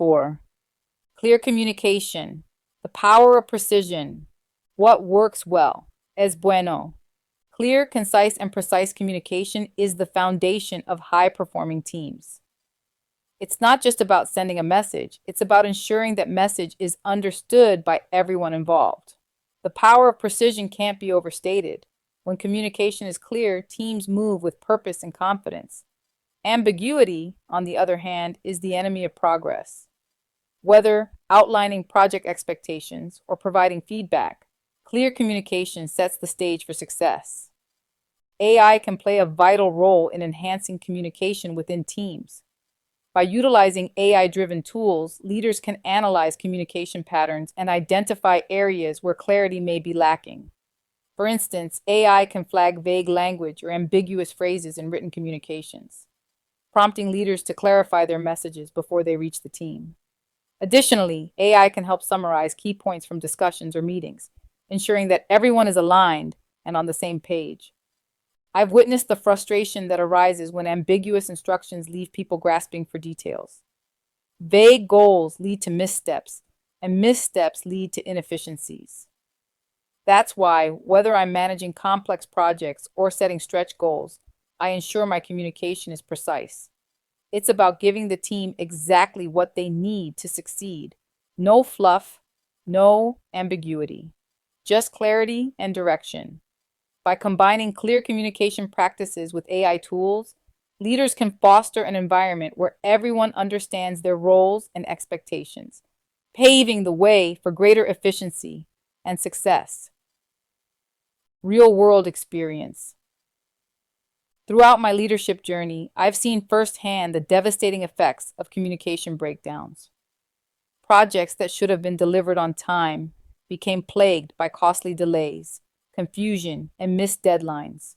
4. Clear communication. The power of precision. What works well? Es bueno. Clear, concise, and precise communication is the foundation of high-performing teams. It's not just about sending a message, it's about ensuring that message is understood by everyone involved. The power of precision can't be overstated. When communication is clear, teams move with purpose and confidence. Ambiguity, on the other hand, is the enemy of progress. Whether outlining project expectations or providing feedback, clear communication sets the stage for success. AI can play a vital role in enhancing communication within teams. By utilizing AI-driven tools, leaders can analyze communication patterns and identify areas where clarity may be lacking. For instance, AI can flag vague language or ambiguous phrases in written communications, prompting leaders to clarify their messages before they reach the team. Additionally, AI can help summarize key points from discussions or meetings, ensuring that everyone is aligned and on the same page. I've witnessed the frustration that arises when ambiguous instructions leave people grasping for details. Vague goals lead to missteps, and missteps lead to inefficiencies. That's why, whether I'm managing complex projects or setting stretch goals, I ensure my communication is precise. It's about giving the team exactly what they need to succeed. No fluff, no ambiguity, just clarity and direction. By combining clear communication practices with AI tools, leaders can foster an environment where everyone understands their roles and expectations, paving the way for greater efficiency and success. Real-world experience. Throughout my leadership journey, I've seen firsthand the devastating effects of communication breakdowns. Projects that should have been delivered on time became plagued by costly delays, confusion, and missed deadlines.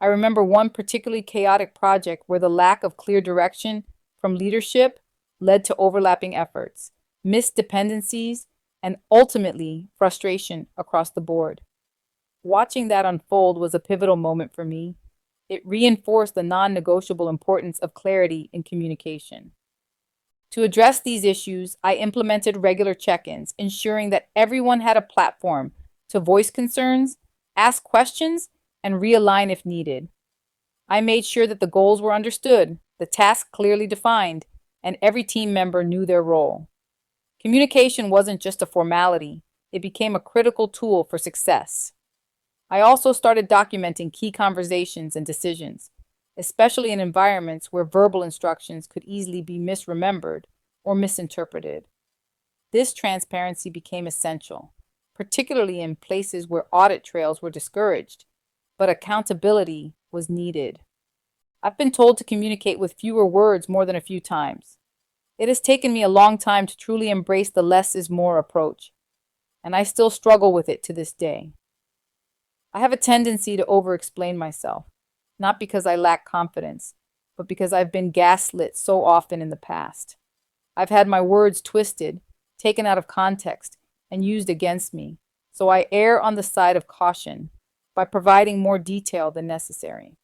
I remember one particularly chaotic project where the lack of clear direction from leadership led to overlapping efforts, missed dependencies, and ultimately frustration across the board. Watching that unfold was a pivotal moment for me. It reinforced the non-negotiable importance of clarity in communication. To address these issues, I implemented regular check-ins, ensuring that everyone had a platform to voice concerns, ask questions, and realign if needed. I made sure that the goals were understood, the tasks clearly defined, and every team member knew their role. Communication wasn't just a formality, it became a critical tool for success. I also started documenting key conversations and decisions, especially in environments where verbal instructions could easily be misremembered or misinterpreted. This transparency became essential, particularly in places where audit trails were discouraged, but accountability was needed. I've been told to communicate with fewer words more than a few times. It has taken me a long time to truly embrace the less is more approach, and I still struggle with it to this day. I have a tendency to over-explain myself, not because I lack confidence, but because I've been gaslit so often in the past. I've had my words twisted, taken out of context, and used against me, so I err on the side of caution by providing more detail than necessary.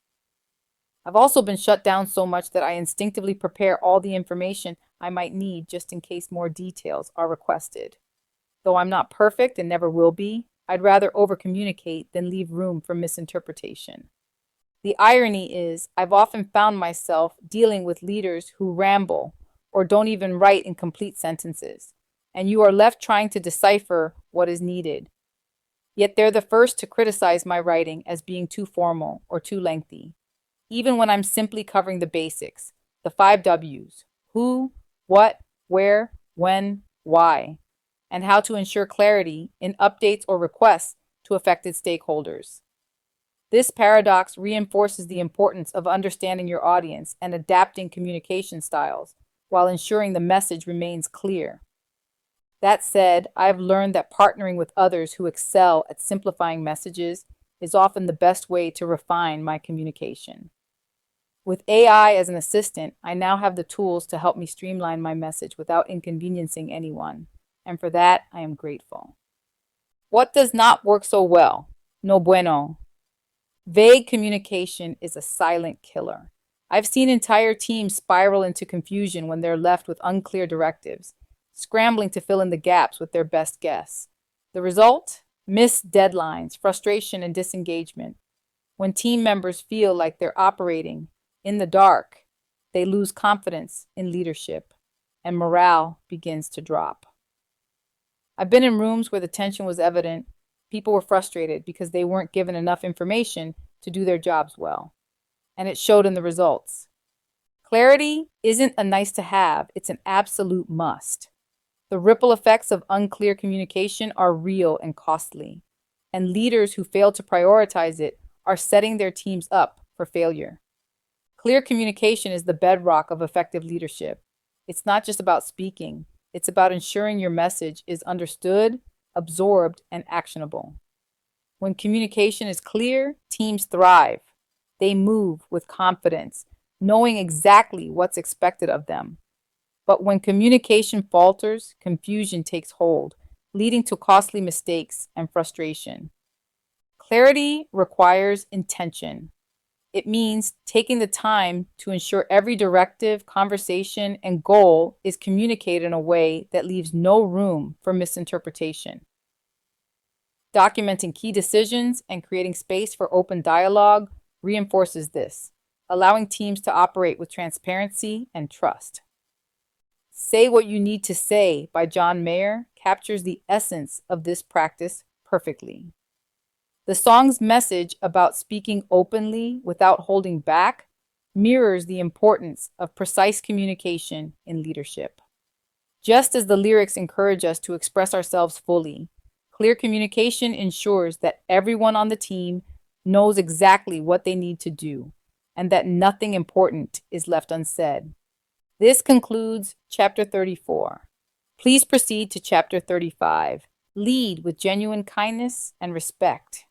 I've also been shut down so much that I instinctively prepare all the information I might need just in case more details are requested. Though I'm not perfect and never will be, I'd rather over-communicate than leave room for misinterpretation. The irony is, I've often found myself dealing with leaders who ramble or don't even write in complete sentences, and you are left trying to decipher what is needed. Yet they're the first to criticize my writing as being too formal or too lengthy, even when I'm simply covering the basics, the 5 W's: who, what, where, when, why, and how to ensure clarity in updates or requests to affected stakeholders. This paradox reinforces the importance of understanding your audience and adapting communication styles while ensuring the message remains clear. That said, I've learned that partnering with others who excel at simplifying messages is often the best way to refine my communication. With AI as an assistant, I now have the tools to help me streamline my message without inconveniencing anyone, and for that, I am grateful. What does not work so well? No bueno. Vague communication is a silent killer. I've seen entire teams spiral into confusion when they're left with unclear directives, scrambling to fill in the gaps with their best guess. The result? Missed deadlines, frustration, and disengagement. When team members feel like they're operating in the dark, they lose confidence in leadership, and morale begins to drop. I've been in rooms where the tension was evident. People were frustrated because they weren't given enough information to do their jobs well, and it showed in the results. Clarity isn't a nice to have, it's an absolute must. The ripple effects of unclear communication are real and costly, and leaders who fail to prioritize it are setting their teams up for failure. Clear communication is the bedrock of effective leadership. It's not just about speaking, it's about ensuring your message is understood, absorbed, and actionable. When communication is clear, teams thrive. They move with confidence, knowing exactly what's expected of them. But when communication falters, confusion takes hold, leading to costly mistakes and frustration. Clarity requires intention. It means taking the time to ensure every directive, conversation, and goal is communicated in a way that leaves no room for misinterpretation. Documenting key decisions and creating space for open dialogue reinforces this, allowing teams to operate with transparency and trust. Say What You Need to Say by John Mayer captures the essence of this practice perfectly. The song's message about speaking openly without holding back mirrors the importance of precise communication in leadership. Just as the lyrics encourage us to express ourselves fully, clear communication ensures that everyone on the team knows exactly what they need to do and that nothing important is left unsaid. This concludes Chapter 34. Please proceed to Chapter 35. Lead with genuine kindness and respect.